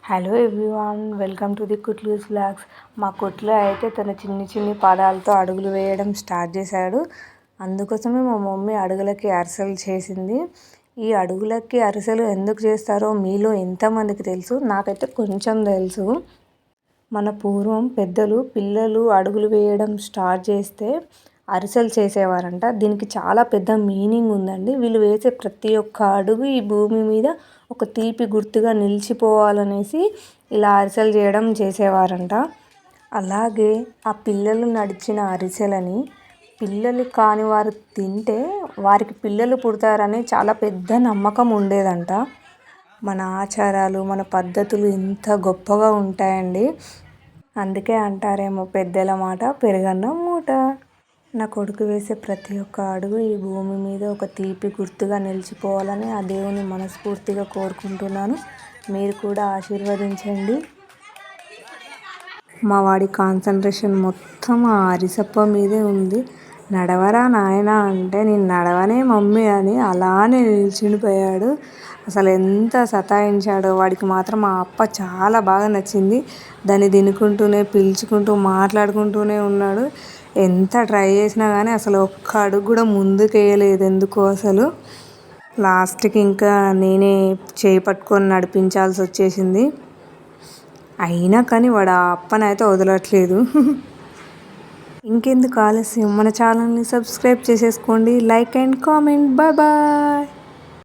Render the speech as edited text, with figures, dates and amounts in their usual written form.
Hello everyone, welcome to the Kutloos vlogs. మా కొట్లో అయితే తన చిన్ని చిన్ని పాదాలతో అడుగులు వేయడం స్టార్ట్ చేశాడు. అందుకోసమే మా మమ్మీ అడుగులకి అరిసెలు చేసింది. ఈ అడుగులకి అరిసెలు ఎందుకు చేస్తారో మీలో ఎంతమందికి తెలుసు? నాకైతే కొంచెం తెలుసు. మన పూర్వం పెద్దలు పిల్లలు అడుగులు వేయడం స్టార్ట్ చేస్తే అరిసెలు చేసేవారంట. దీనికి చాలా పెద్ద మీనింగ్ ఉందండి. వీళ్ళు వేసే ప్రతి ఒక్క అడుగు ఈ భూమి మీద ఒక తీపి గుర్తుగా నిలిచిపోవాలనేసి ఇలా అరిసెలు చేయడం చేసేవారంట. అలాగే ఆ పిల్లలు నడిచిన అరిసెలని పిల్లలు కాని వారు తింటే వారికి పిల్లలు పుడతారని చాలా పెద్ద నమ్మకం ఉండేదంట. మన ఆచారాలు, మన పద్ధతులు ఎంత గొప్పగా ఉంటాయండి. అందుకే అంటారేమో పెద్దల మాట పెరుగన్నం మూట. నా కొడుకు వేసే ప్రతి ఒక్క అడుగు ఈ భూమి మీద ఒక తీపి గుర్తుగా నిలిచిపోవాలని ఆ దేవుని మనస్ఫూర్తిగా కోరుకుంటున్నాను. మీరు కూడా ఆశీర్వదించండి. మా వాడి కాన్సన్ట్రేషన్ మొత్తం ఆ అరిసెప్ప మీదే ఉంది. నడవరా నాయన అంటే నేను నడవనే మమ్మీ అని అలానే నిల్చుండిపోయాడు. అసలు ఎంత సతాయించాడో. వాడికి మాత్రం ఆ అప్ప చాలా బాగా నచ్చింది. దాన్ని తినుకుంటూనే పిలుచుకుంటూ మాట్లాడుకుంటూనే ఉన్నాడు. ఎంత ట్రై చేసినా కానీ అసలు ఒక్క అడుగు కూడా ముందుకు వేయలేదు ఎందుకో అసలు. లాస్ట్కి ఇంకా నేనే చేయి పట్టుకొని నడిపించాల్సి వచ్చేసింది. అయినా కానీ వాడు ఆ అప్పనైతే వదలట్లేదు. ఇంకెందుకు ఆలస్యం, మన ఛానల్ని సబ్స్క్రైబ్ చేసేసుకోండి. Like and comment. Bye bye.